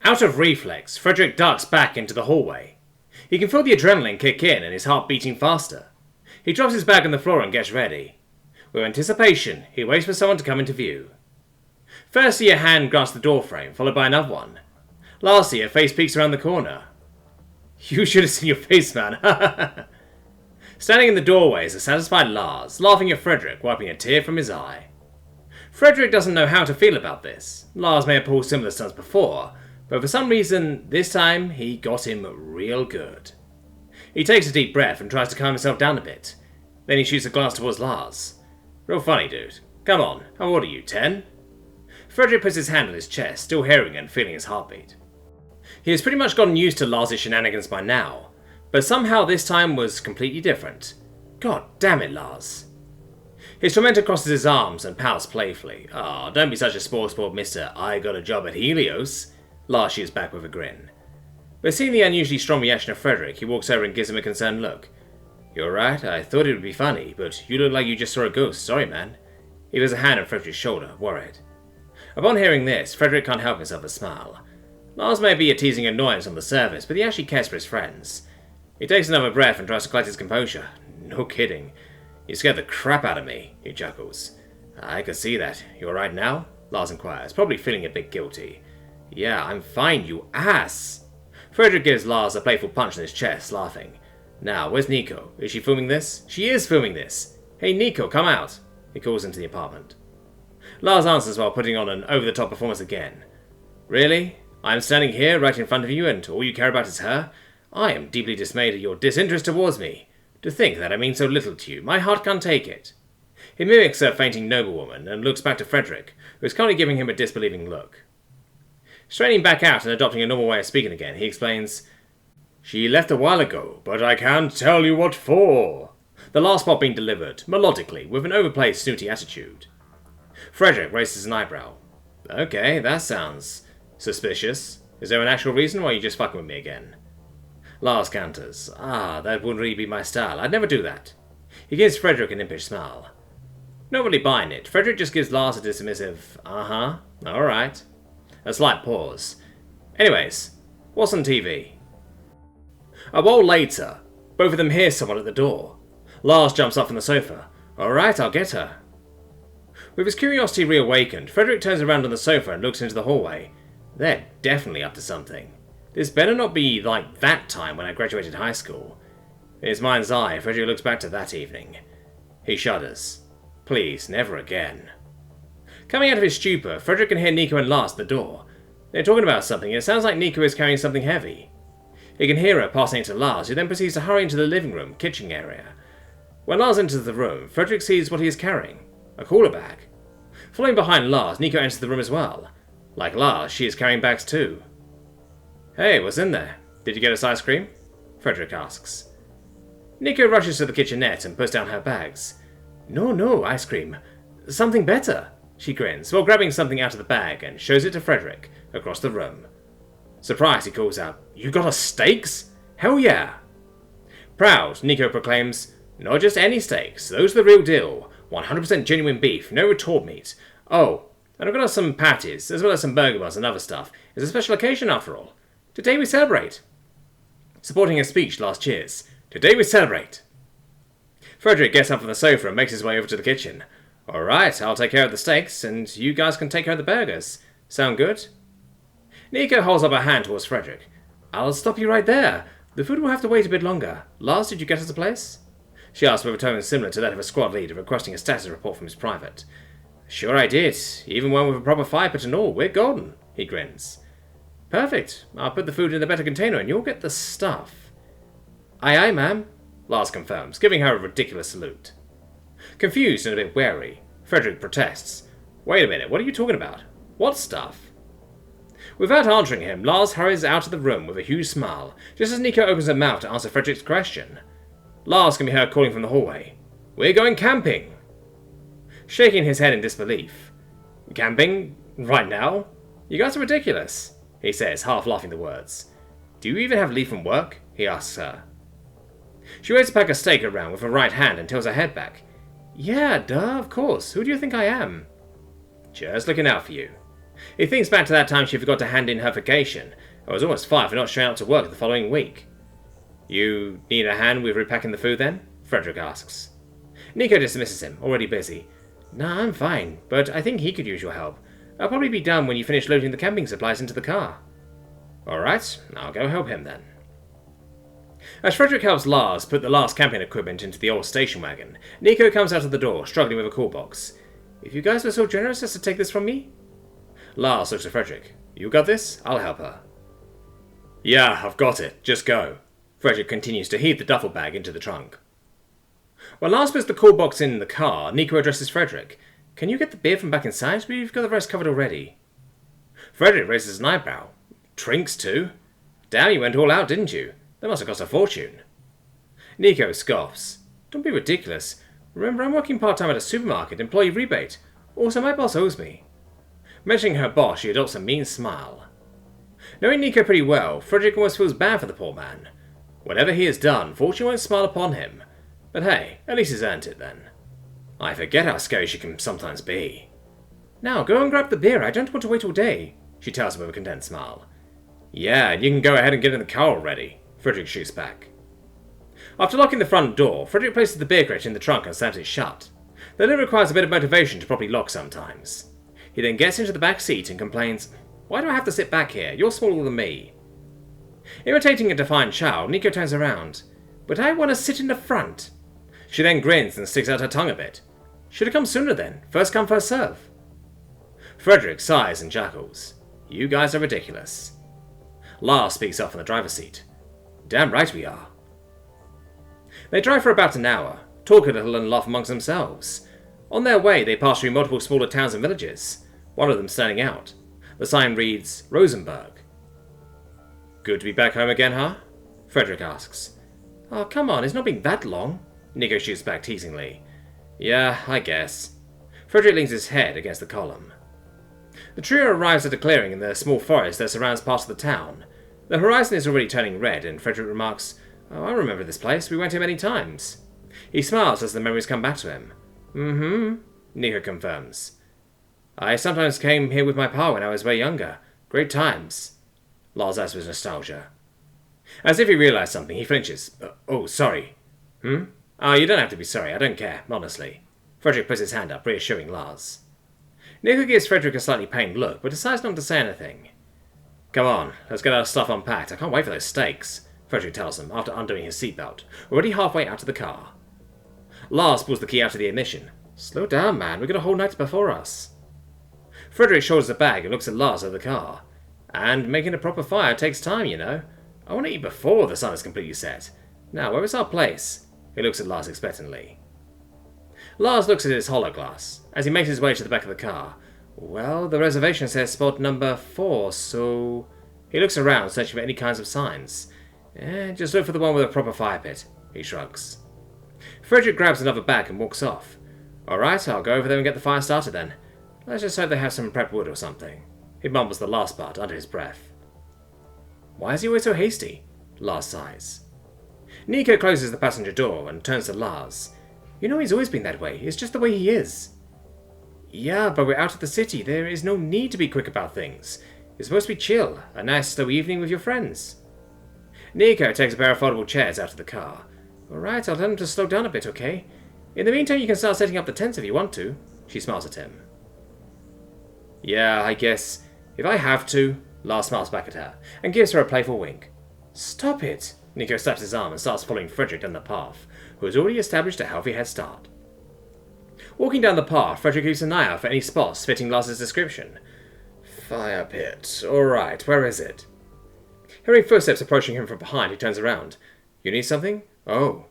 Out of reflex, Frederick ducks back into the hallway. He can feel the adrenaline kick in and his heart beating faster. He drops his bag on the floor and gets ready. With anticipation, he waits for someone to come into view. Firstly, a hand grasps the doorframe, followed by another one. Lastly, a face peeks around the corner. You should have seen your face, man. Standing in the doorway is a satisfied Lars, laughing at Frederick, wiping a tear from his eye. Frederick doesn't know how to feel about this. Lars may have pulled similar stunts before, but for some reason, this time, he got him real good. He takes a deep breath and tries to calm himself down a bit. Then he shoots a glance towards Lars. Real funny, dude. Come on, how old are you, 10? Frederick puts his hand on his chest, still hearing and feeling his heartbeat. He has pretty much gotten used to Lars' shenanigans by now, but somehow this time was completely different. God damn it, Lars. His tormentor crosses his arms and pouts playfully. "Aw, don't be such a spoilsport, mister. I got a job at Helios." Lars shoots back with a grin. But seeing the unusually strong reaction of Frederick, he walks over and gives him a concerned look. "You're right, I thought it would be funny, but you look like you just saw a ghost. Sorry, man." He puts a hand on Frederick's shoulder, worried. Upon hearing this, Frederick can't help himself but smile. Lars may be a teasing annoyance on the surface, but he actually cares for his friends. He takes another breath and tries to collect his composure. "No kidding. You scared the crap out of me," he chuckles. "I could see that. You alright now?" Lars inquires, probably feeling a bit guilty. "Yeah, I'm fine, you ass." Frederick gives Lars a playful punch in his chest, laughing. "Now, where's Nico? Is she filming this?" "She is filming this." "Hey, Nico, come out." He calls into the apartment. Lars answers while putting on an over-the-top performance again. "Really? I'm standing here right in front of you and all you care about is her? I am deeply dismayed at your disinterest towards me. To think that I mean so little to you, my heart can't take it." He mimics a fainting noblewoman and looks back to Frederick, who is currently giving him a disbelieving look. Straightening back out and adopting a normal way of speaking again, he explains, "She left a while ago, but I can't tell you what for." The last spot being delivered, melodically, with an overplayed snooty attitude. Frederick raises an eyebrow. "Okay, that sounds suspicious. Is there an actual reason why you're just fucking with me again?" Lars counters. That wouldn't really be my style. I'd never do that." He gives Frederick an impish smile. Not really buying it, Frederick just gives Lars a dismissive, "Uh-huh, alright." A slight pause. Anyways, what's on TV? A while later, both of them hear someone at the door. Lars jumps up from the sofa. "Alright, I'll get her." With his curiosity reawakened, Frederick turns around on the sofa and looks into the hallway. They're definitely up to something. This better not be like that time when I graduated high school. In his mind's eye, Frederick looks back to that evening. He shudders. Please, never again. Coming out of his stupor, Frederick can hear Nico and Lars at the door. They're talking about something, and it sounds like Nico is carrying something heavy. He can hear her passing it to Lars, who then proceeds to hurry into the living room, kitchen area. When Lars enters the room, Frederick sees what he is carrying. A cooler bag. Following behind Lars, Nico enters the room as well. Like Lars, she is carrying bags too. "Hey, what's in there? Did you get us ice cream?" Frederick asks. Nico rushes to the kitchenette and puts down her bags. No, ice cream. Something better," she grins, while grabbing something out of the bag and shows it to Frederick, across the room. Surprised, he calls out, "You got us steaks? Hell yeah!" Proud, Nico proclaims, "Not just any steaks, those are the real deal. 100% genuine beef, no retort meat. Oh, and I've got us some patties, as well as some burger buns and other stuff. It's a special occasion after all. Today we celebrate." Supporting his speech, Lars cheers. "Today we celebrate." Frederick gets up from the sofa and makes his way over to the kitchen. "Alright, I'll take care of the steaks, and you guys can take care of the burgers. Sound good?" Nico holds up her hand towards Frederick. "I'll stop you right there. The food will have to wait a bit longer. Lars, did you get us a place?" She asks with a tone similar to that of a squad leader requesting a status report from his private. "Sure I did. Even one with a proper fire pit and all. We're golden," he grins. "Perfect. I'll put the food in a better container and you'll get the stuff." Aye, ma'am," Lars confirms, giving her a ridiculous salute. Confused and a bit wary, Frederick protests. "Wait a minute, what are you talking about? What stuff?" Without answering him, Lars hurries out of the room with a huge smile, just as Nico opens her mouth to answer Frederick's question. Lars can be heard calling from the hallway. "We're going camping!" Shaking his head in disbelief. "Camping? Right now? You guys are ridiculous," he says, half laughing the words. "Do you even have leave from work?" he asks her. She waves a pack of steak around with her right hand and tilts her head back. "Yeah, duh, of course. Who do you think I am?" "Just looking out for you." He thinks back to that time she forgot to hand in her vacation, and was almost fired for not showing up to work the following week. You need a hand with repacking the food then? Frederick asks. Nico dismisses him, already busy. Nah, I'm fine, but I think he could use your help. I'll probably be done when you finish loading the camping supplies into the car. Alright, I'll go help him then. As Frederick helps Lars put the last camping equipment into the old station wagon, Nico comes out of the door, struggling with a call box. If you guys were so generous as to take this from me? Lars looks at Frederick. You got this? I'll help her. Yeah, I've got it. Just go. Frederick continues to heave the duffel bag into the trunk. When Lars puts the call box in the car, Nico addresses Frederick. Can you get the beer from back inside? We've got the rest covered already. Frederick raises an eyebrow. Drinks too? Damn, you went all out, didn't you? That must have cost a fortune. Nico scoffs. Don't be ridiculous. Remember, I'm working part-time at a supermarket, employee rebate. Also, my boss owes me. Mentioning her boss, she adopts a mean smile. Knowing Nico pretty well, Frederick almost feels bad for the poor man. Whatever he has done, fortune won't smile upon him. But hey, at least he's earned it then. I forget how scary she can sometimes be. Now, go and grab the beer, I don't want to wait all day, she tells him with a content smile. Yeah, you can go ahead and get in the car already, Frederick shoots back. After locking the front door, Frederick places the beer crate in the trunk and slams it shut. Though it requires a bit of motivation to properly lock sometimes. He then gets into the back seat and complains, Why do I have to sit back here? You're smaller than me. Imitating a defiant child, Nico turns around. But I want to sit in the front. She then grins and sticks out her tongue a bit. Should have come sooner then. First come, first serve. Frederick sighs and chuckles. You guys are ridiculous. Lars speaks up in the driver's seat. Damn right we are. They drive for about an hour, talk a little and laugh amongst themselves. On their way, they pass through multiple smaller towns and villages, one of them standing out. The sign reads, Rosenberg. Good to be back home again, huh? Frederick asks. Oh, come on, it's not been that long. Nico shoots back teasingly. Yeah, I guess. Frederick leans his head against the column. The trio arrives at a clearing in the small forest that surrounds parts of the town. The horizon is already turning red, and Frederick remarks, Oh, I remember this place. We went here many times. He smiles as the memories come back to him. Mm-hmm, Nico confirms. I sometimes came here with my pa when I was way younger. Great times. Lars asks with nostalgia. As if he realised something, he flinches. Oh, sorry. Oh, you don't have to be sorry. I don't care, honestly. Frederick puts his hand up, reassuring Lars. Nico gives Frederick a slightly pained look, but decides not to say anything. Come on, let's get our stuff unpacked. I can't wait for those steaks, Frederick tells him, after undoing his seatbelt, already halfway out of the car. Lars pulls the key out of the ignition. Slow down, man. We've got a whole night before us. Frederick shoulders the bag and looks at Lars over the car. And making a proper fire takes time, you know. I want to eat before the sun is completely set. Now, where is our place? He looks at Lars expectantly. Lars looks at his hologlass as he makes his way to the back of the car. Well, the reservation says spot number 4, so... He looks around, searching for any kinds of signs. Just look for the one with a proper fire pit, he shrugs. Frederick grabs another bag and walks off. Alright, I'll go over there and get the fire started then. Let's just hope they have some prep wood or something. He mumbles the last part under his breath. Why is he always so hasty? Lars sighs. Nico closes the passenger door and turns to Lars. You know he's always been that way. It's just the way he is. Yeah, but we're out of the city. There is no need to be quick about things. It's supposed to be chill. A nice slow evening with your friends. Nico takes a pair of foldable chairs out of the car. Alright, I'll tell him to slow down a bit, okay? In the meantime, you can start setting up the tents if you want to. She smiles at him. Yeah, I guess. If I have to. Lars smiles back at her and gives her a playful wink. Stop it. Nico slaps his arm and starts following Frederick down the path, who has already established a healthy head start. Walking down the path, Frederick keeps an eye out for any spots fitting Lars's description. Fire pit. Alright, where is it? Hearing footsteps approaching him from behind, he turns around. You need something? Oh.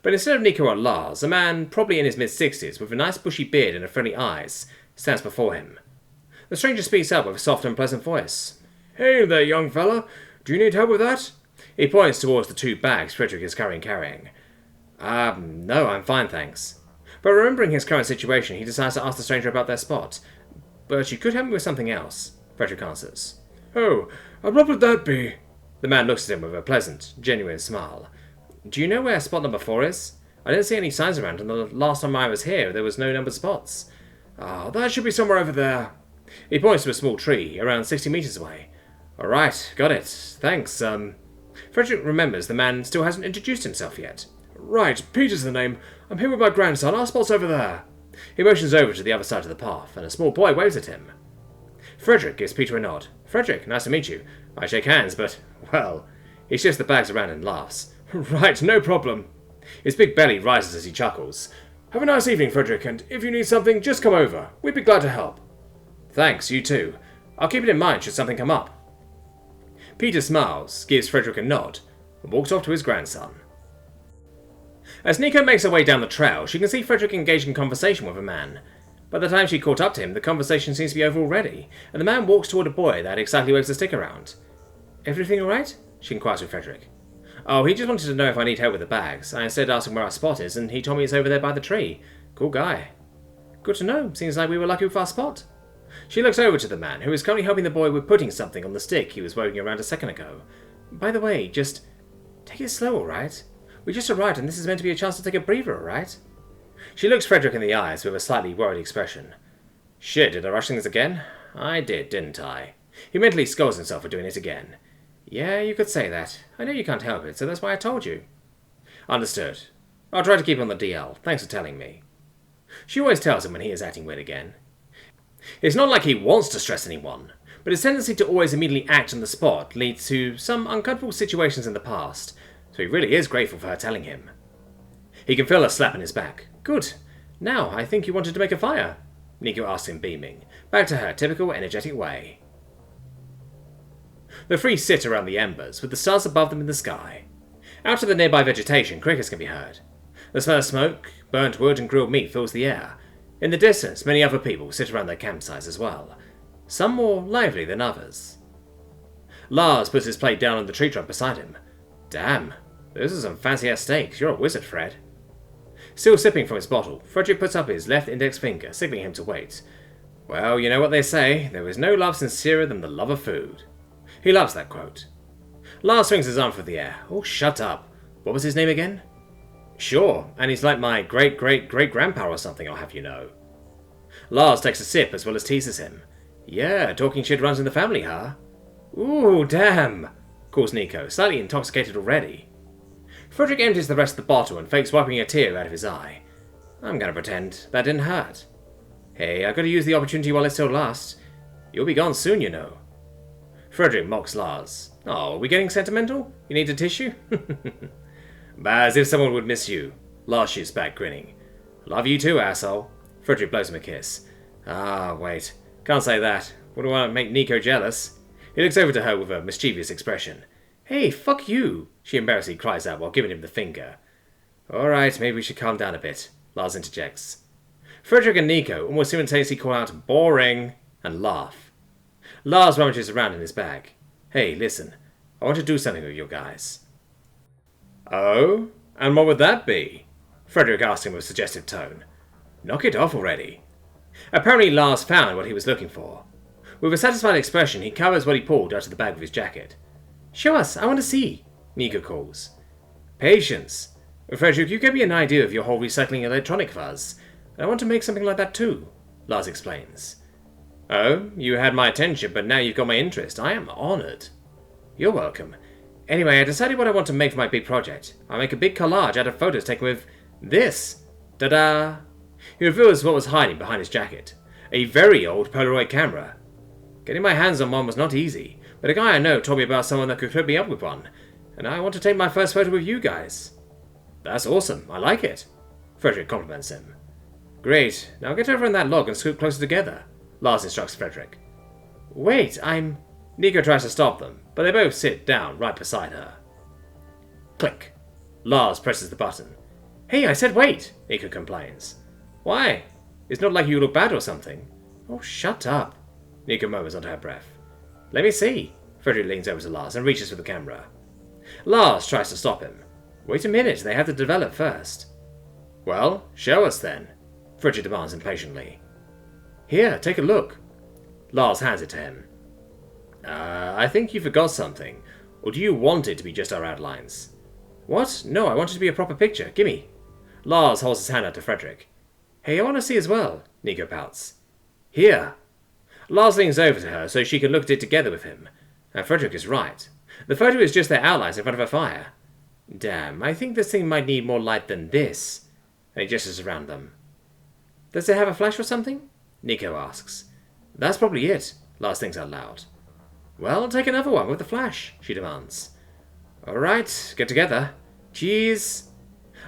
But instead of Nico or Lars, a man, probably in his mid-60s, with a nice bushy beard and friendly eyes, stands before him. The stranger speaks up with a soft and pleasant voice. Hey there, young fella. Do you need help with that? He points towards the 2 bags Frederick is carrying. No, I'm fine, thanks. But remembering his current situation, he decides to ask the stranger about their spot. But you could help me with something else, Frederick answers. Oh, and what would that be? The man looks at him with a pleasant, genuine smile. Do you know where spot number 4 is? I didn't see any signs around, and the last time I was here, there was no numbered spots. Oh, that should be somewhere over there. He points to a small tree, around 60 meters away. Alright, got it. Thanks, Frederick remembers the man still hasn't introduced himself yet. Right, Peter's the name. I'm here with my grandson. Our spot's over there. He motions over to the other side of the path, and a small boy waves at him. Frederick gives Peter a nod. Frederick, nice to meet you. I shake hands, but, well... He shifts the bags around and laughs. Right, no problem. His big belly rises as he chuckles. Have a nice evening, Frederick, and if you need something, just come over. We'd be glad to help. Thanks, you too. I'll keep it in mind should something come up. Peter smiles, gives Frederick a nod, and walks off to his grandson. As Nico makes her way down the trail, she can see Frederick engaged in conversation with a man. By the time she caught up to him, the conversation seems to be over already, and the man walks toward a boy that excitedly waves a stick around. Everything alright? She inquires with Frederick. Oh, he just wanted to know if I need help with the bags. I instead asked him where our spot is, and he told me it's over there by the tree. Cool guy. Good to know. Seems like we were lucky with our spot. She looks over to the man, who is currently helping the boy with putting something on the stick he was waving around a second ago. By the way, just take it slow, alright? We just arrived and this is meant to be a chance to take a breather, alright? She looks Frederick in the eyes with a slightly worried expression. Shit, did I rush things again? I did, didn't I? He mentally scolds himself for doing it again. Yeah, you could say that. I know you can't help it, so that's why I told you. Understood. I'll try to keep on the DL. Thanks for telling me. She always tells him when he is acting weird again. It's not like he wants to stress anyone, but his tendency to always immediately act on the spot leads to some uncomfortable situations in the past, so he really is grateful for her telling him. He can feel a slap in his back. Good. Now, I think you wanted to make a fire, Nico asks him, beaming, back to her typical energetic way. The three sit around the embers, with the stars above them in the sky. Out of the nearby vegetation, crickets can be heard. The smell of smoke, burnt wood and grilled meat fills the air. In the distance, many other people sit around their campsites as well, some more lively than others. Lars puts his plate down on the tree trunk beside him. Damn, those are some fancy-ass steaks. You're a wizard, Fred. Still sipping from his bottle, Frederick puts up his left index finger, signaling him to wait. Well, you know what they say, there is no love sincerer than the love of food. He loves that quote. Lars swings his arm through the air. Oh, shut up. What was his name again? Sure, and he's like my great-great-great-grandpa or something, I'll have you know. Lars takes a sip as well as teases him. Yeah, talking shit runs in the family, huh? Ooh, damn, calls Nico, slightly intoxicated already. Frederick empties the rest of the bottle and fakes wiping a tear out of his eye. I'm gonna pretend that didn't hurt. Hey, I gotta use the opportunity while it still lasts. You'll be gone soon, you know. Frederick mocks Lars. Oh, are we getting sentimental? You need a tissue? Bah, as if someone would miss you. Lars shoots back, grinning. Love you too, asshole. Frederick blows him a kiss. Ah, wait. Can't say that. Wouldn't want to make Nico jealous. He looks over to her with a mischievous expression. Hey, fuck you, she embarrassedly cries out while giving him the finger. Alright, maybe we should calm down a bit, Lars interjects. Frederick and Nico almost simultaneously call out, boring, and laugh. Lars rummages around in his bag. Hey, listen, I want to do something with you guys. Oh? And what would that be? Frederick asked him with a suggestive tone. Knock it off already. Apparently Lars found what he was looking for. With a satisfied expression, he covers what he pulled out of the bag of his jacket. Show us, I want to see, Nico calls. Patience. Frederick, you gave me an idea of your whole recycling electronic fuzz. I want to make something like that too, Lars explains. Oh, you had my attention, but now you've got my interest. I am honoured. You're welcome. Anyway, I decided what I want to make for my big project. I'll make a big collage out of photos taken with this. Ta-da! He reveals what was hiding behind his jacket. A very old Polaroid camera. Getting my hands on one was not easy, but a guy I know told me about someone that could hook me up with one, and I want to take my first photo with you guys. That's awesome. I like it. Frederick compliments him. Great. Now get over on that log and scoot closer together, Lars instructs Frederick. Wait, Nico tries to stop them, but they both sit down right beside her. Click. Lars presses the button. Hey, I said wait, Nico complains. Why? It's not like you look bad or something. Oh, shut up, Nico murmurs under her breath. Let me see. Frederick leans over to Lars and reaches for the camera. Lars tries to stop him. Wait a minute, they have to develop first. Well, show us then, Frederick demands impatiently. Here, take a look. Lars hands it to him. I think you forgot something. Or do you want it to be just our outlines? What? No, I want it to be a proper picture. Gimme. Lars holds his hand out to Frederick. Hey, I want to see as well, Nico pouts. Here. Lars leans over to her so she can look at it together with him. And Frederick is right. The photo is just their outlines in front of a fire. Damn, I think this thing might need more light than this. And he gestures around them. Does it have a flash or something? Nico asks. That's probably it, Lars thinks out loud. Well, take another one with the flash, she demands. Alright, get together. Cheers.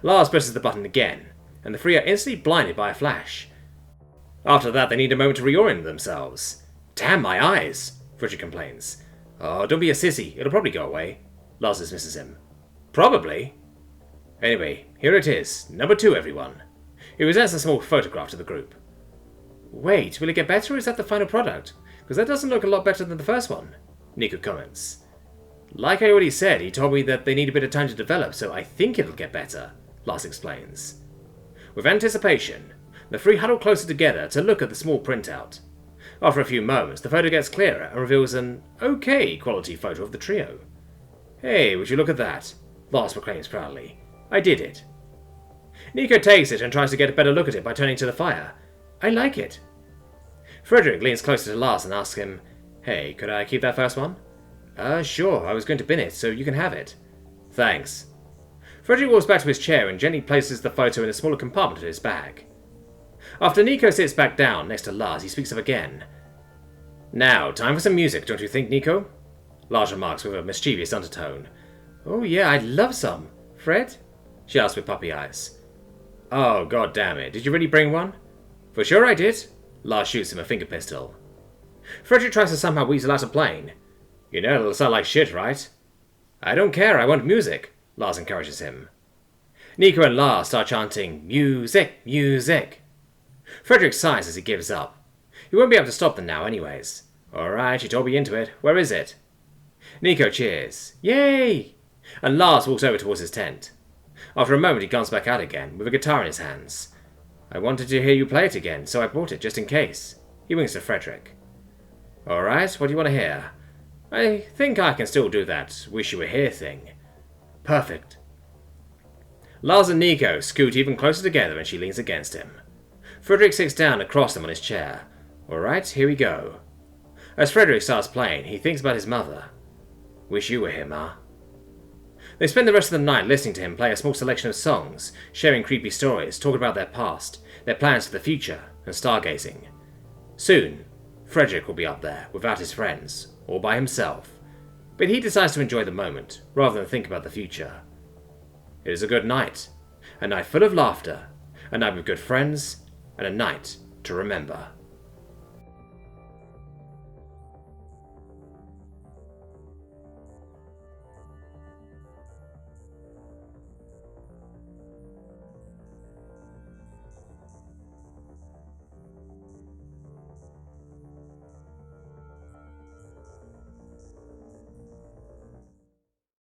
Lars presses the button again, and the three are instantly blinded by a flash. After that, they need a moment to reorient themselves. Damn my eyes, Frederick complains. Oh, don't be a sissy, it'll probably go away. Lars dismisses him. Probably. Anyway, here it is, number 2, everyone. He presents a small photograph to the group. Wait, will it get better or is that the final product? Because that doesn't look a lot better than the first one, Nico comments. Like I already said, he told me that they need a bit of time to develop, so I think it'll get better, Lars explains. With anticipation, the three huddle closer together to look at the small printout. After a few moments, the photo gets clearer and reveals an okay quality photo of the trio. Hey, would you look at that? Lars proclaims proudly. I did it. Nico takes it and tries to get a better look at it by turning to the fire. I like it. Frederick leans closer to Lars and asks him, Hey, could I keep that first one? Sure, I was going to bin it, so you can have it. Thanks. Frederick walks back to his chair and gently places the photo in a smaller compartment of his bag. After Nico sits back down next to Lars, he speaks up again. Now, time for some music, don't you think, Nico? Lars remarks with a mischievous undertone. Oh yeah, I'd love some. Fred? She asks with puppy eyes. Oh, god damn it, did you really bring one? For sure I did. Lars shoots him a finger pistol. Frederick tries to somehow weasel out a plane. You know it'll sound like shit, right? I don't care, I want music, Lars encourages him. Nico and Lars start chanting, Music, music. Frederick sighs as he gives up. He won't be able to stop them now anyways. Alright, you told me into it. Where is it? Nico cheers. Yay! And Lars walks over towards his tent. After a moment he comes back out again, with a guitar in his hands. I wanted to hear you play it again, so I brought it just in case. He winks to Frederick. Alright, what do you want to hear? I think I can still do that wish you were here thing. Perfect. Lars and Nico scoot even closer together and she leans against him. Frederick sits down across them on his chair. Alright, here we go. As Frederick starts playing, he thinks about his mother. Wish you were here, Ma. They spend the rest of the night listening to him play a small selection of songs, sharing creepy stories, talking about their past, their plans for the future, and stargazing. Soon, Frederick will be up there, without his friends, or by himself, but he decides to enjoy the moment, rather than think about the future. It is a good night, a night full of laughter, a night with good friends, and a night to remember.